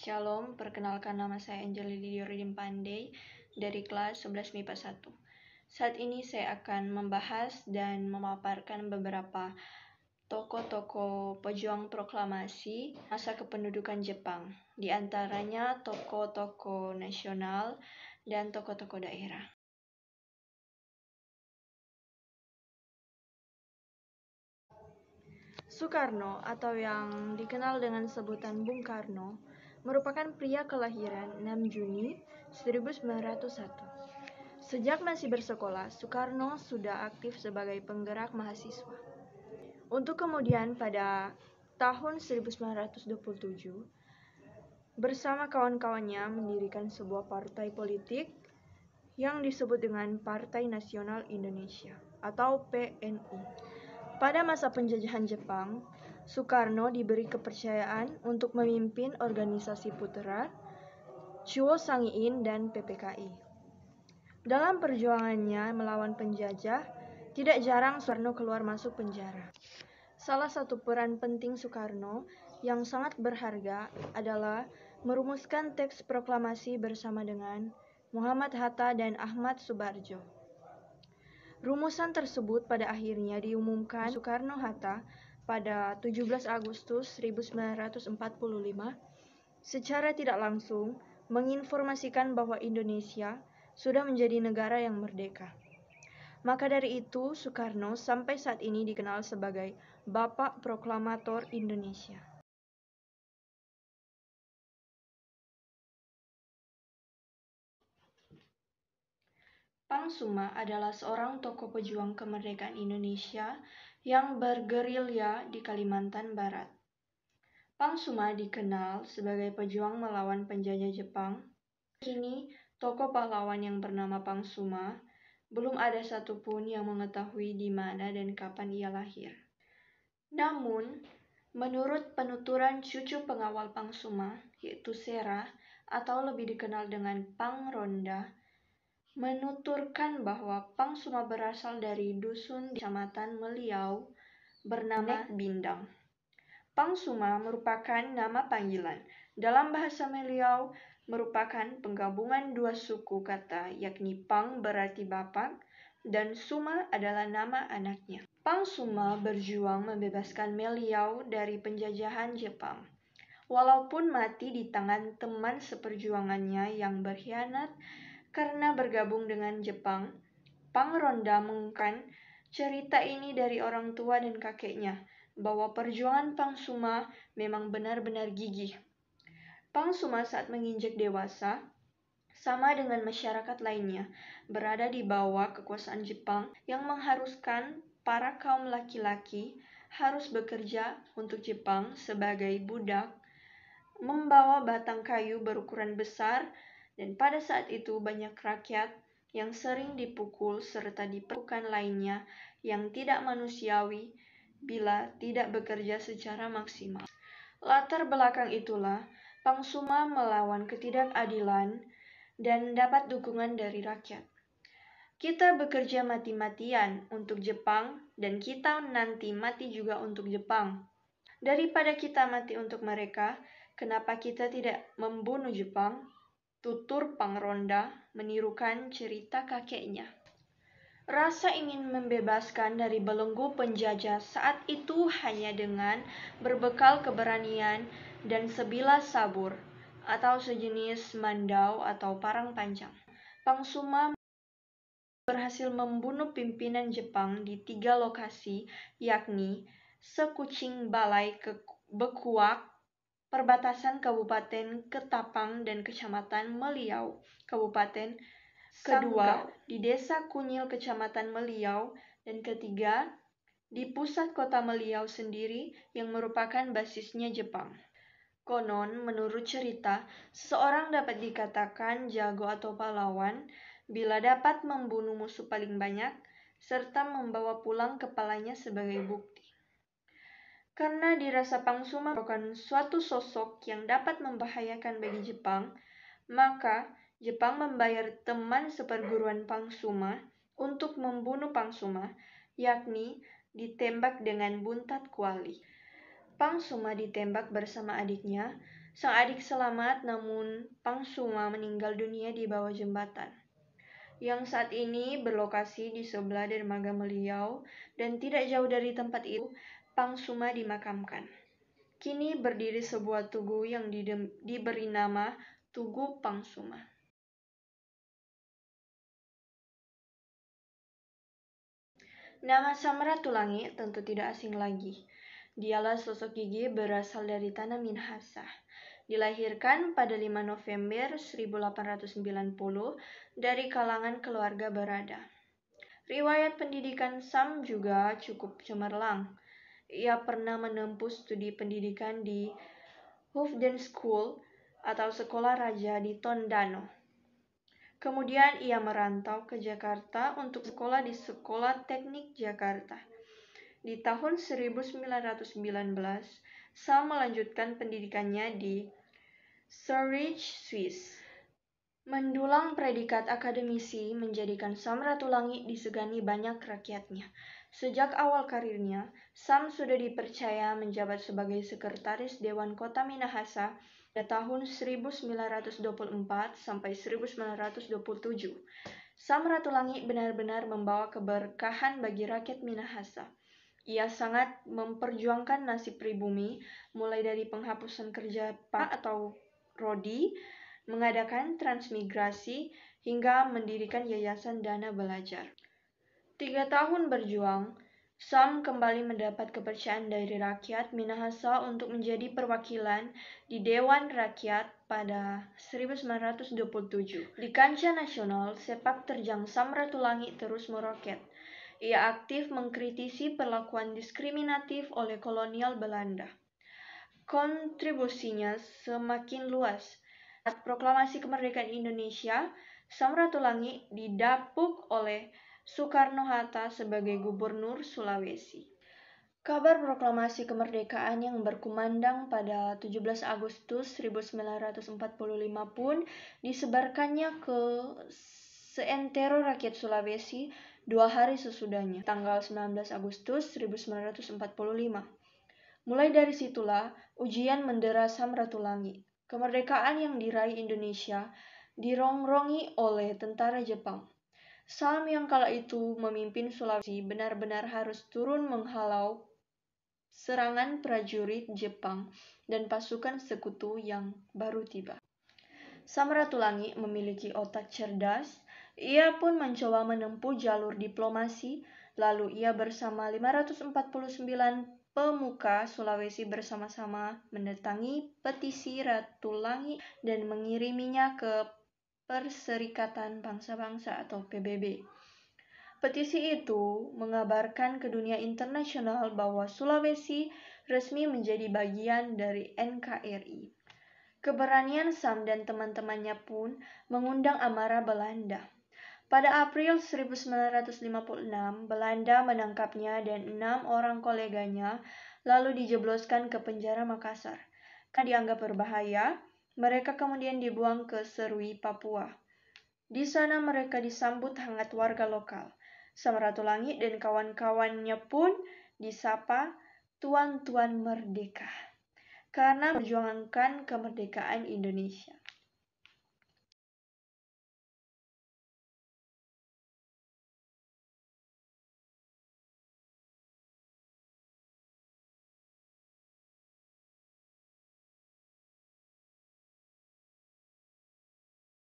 Shalom, perkenalkan nama saya Angelina Dioridin Pandey dari kelas 11 MIPA 1. Saat ini saya akan membahas dan memaparkan beberapa tokoh-tokoh pejuang proklamasi masa kependudukan Jepang, di antaranya tokoh-tokoh nasional dan tokoh-tokoh daerah. Soekarno atau yang dikenal dengan sebutan Bung Karno merupakan pria kelahiran 6 Juni 1901. Sejak masih bersekolah, Soekarno sudah aktif sebagai penggerak mahasiswa. Untuk kemudian pada tahun 1927, bersama kawan-kawannya mendirikan sebuah partai politik yang disebut dengan Partai Nasional Indonesia atau PNI. Pada masa penjajahan Jepang, Soekarno diberi kepercayaan untuk memimpin organisasi Putera, Chuo Sangiin, dan PPKI. Dalam perjuangannya melawan penjajah, tidak jarang Soekarno keluar masuk penjara. Salah satu peran penting Soekarno yang sangat berharga adalah merumuskan teks proklamasi bersama dengan Muhammad Hatta dan Ahmad Subarjo. Rumusan tersebut pada akhirnya diumumkan Soekarno-Hatta pada 17 Agustus 1945 secara tidak langsung menginformasikan bahwa Indonesia sudah menjadi negara yang merdeka. Maka dari itu, Soekarno sampai saat ini dikenal sebagai Bapak Proklamator Indonesia. Pangsuma adalah seorang tokoh pejuang kemerdekaan Indonesia yang bergerilya di Kalimantan Barat. Pangsuma dikenal sebagai pejuang melawan penjajah Jepang. Kini, tokoh pahlawan yang bernama Pangsuma belum ada satupun yang mengetahui di mana dan kapan ia lahir. Namun, menurut penuturan cucu pengawal Pangsuma, yaitu Sera atau lebih dikenal dengan Pangronda, menuturkan bahwa Pangsuma berasal dari dusun di Kecamatan Meliau bernama Bindang. Pangsuma merupakan nama panggilan. Dalam bahasa Meliau merupakan penggabungan dua suku kata, yakni Pang berarti bapak dan Suma adalah nama anaknya. Pangsuma berjuang membebaskan Meliau dari penjajahan Jepang. Walaupun mati di tangan teman seperjuangannya yang berkhianat karena bergabung dengan Jepang, Pangronda mengungkapkan cerita ini dari orang tua dan kakeknya, bahwa perjuangan Pangsuma memang benar-benar gigih. Pangsuma saat menginjak dewasa, sama dengan masyarakat lainnya, berada di bawah kekuasaan Jepang yang mengharuskan para kaum laki-laki harus bekerja untuk Jepang sebagai budak, membawa batang kayu berukuran besar, dan pada saat itu banyak rakyat yang sering dipukul serta diperlukan lainnya yang tidak manusiawi bila tidak bekerja secara maksimal. Latar belakang itulah Pangsuma melawan ketidakadilan dan dapat dukungan dari rakyat. Kita bekerja mati-matian untuk Jepang dan kita nanti mati juga untuk Jepang. Daripada kita mati untuk mereka, kenapa kita tidak membunuh Jepang? Tutur Pangronda menirukan cerita kakeknya. Rasa ingin membebaskan dari belenggu penjajah saat itu hanya dengan berbekal keberanian dan sebilah sabur atau sejenis mandau atau parang panjang. Pangsuma berhasil membunuh pimpinan Jepang di 3 lokasi, yakni Sekucing Balai Bekuak, perbatasan Kabupaten Ketapang dan Kecamatan Meliau, Kabupaten kedua di Desa Kunyil, Kecamatan Meliau, dan ketiga di pusat kota Meliau sendiri yang merupakan basisnya Jepang. Konon, menurut cerita, seseorang dapat dikatakan jago atau pahlawan bila dapat membunuh musuh paling banyak serta membawa pulang kepalanya sebagai bukti. Karena dirasa Pangsuma merupakan suatu sosok yang dapat membahayakan bagi Jepang, maka Jepang membayar teman seperguruan Pangsuma untuk membunuh Pangsuma, yakni ditembak dengan buntat kuali. Pangsuma ditembak bersama adiknya, Sang adik selamat, namun Pangsuma meninggal dunia di bawah jembatan, yang saat ini berlokasi di sebelah dermaga Meliau, dan tidak jauh dari tempat itu Pangsuma dimakamkan. Kini berdiri sebuah tugu yang diberi nama Tugu Pangsuma. Nama Samratulangi tentu tidak asing lagi. Dialah sosok gigi berasal dari tanah Minahasa. Dilahirkan pada 5 November 1890 dari kalangan keluarga berada. Riwayat pendidikan Sam juga cukup cemerlang. Ia pernah menempuh studi pendidikan di Hoofden School atau Sekolah Raja di Tondano. Kemudian ia merantau ke Jakarta untuk sekolah di Sekolah Teknik Jakarta. Di tahun 1919, Sam melanjutkan pendidikannya di Zurich, Swiss. Mendulang predikat akademisi menjadikan Samratulangi disegani banyak rakyatnya. Sejak awal karirnya, Sam sudah dipercaya menjabat sebagai sekretaris Dewan Kota Minahasa pada tahun 1924 sampai 1927. Samratulangi benar-benar membawa keberkahan bagi rakyat Minahasa. Ia sangat memperjuangkan nasib pribumi, mulai dari penghapusan kerja atau Rodi, mengadakan transmigrasi, hingga mendirikan yayasan dana belajar. 3 tahun berjuang, Sam kembali mendapat kepercayaan dari rakyat Minahasa untuk menjadi perwakilan di Dewan Rakyat pada 1927. Di kancah nasional, sepak terjang Samratulangi terus meroket. Ia aktif mengkritisi perlakuan diskriminatif oleh kolonial Belanda. Kontribusinya semakin luas. Saat proklamasi kemerdekaan Indonesia, Samratulangi didapuk oleh Soekarno-Hatta sebagai Gubernur Sulawesi. Kabar proklamasi kemerdekaan yang berkumandang pada 17 Agustus 1945 pun disebarkannya ke seantero rakyat Sulawesi 2 hari sesudahnya, tanggal 19 Agustus 1945. Mulai dari situlah ujian mendera Samratulangi. Kemerdekaan yang diraih Indonesia dirongrongi oleh tentara Jepang. Sam yang kala itu memimpin Sulawesi benar-benar harus turun menghalau serangan prajurit Jepang dan pasukan sekutu yang baru tiba. Samratulangi memiliki otak cerdas. Ia pun mencoba menempuh jalur diplomasi, lalu ia bersama 549 pemuka Sulawesi bersama-sama mendatangi petisi Ratulangi dan mengiriminya ke Perserikatan Bangsa-Bangsa atau PBB. Petisi itu mengabarkan ke dunia internasional bahwa Sulawesi resmi menjadi bagian dari NKRI. Keberanian Sam dan teman-temannya pun mengundang amarah Belanda. Pada April 1956, Belanda menangkapnya dan 6 orang koleganya lalu dijebloskan ke penjara Makassar. Karena dianggap berbahaya, mereka kemudian dibuang ke Serui, Papua. Di sana mereka disambut hangat warga lokal. Samratulangi dan kawan-kawannya pun disapa Tuan-Tuan Merdeka karena memperjuangkan kemerdekaan Indonesia.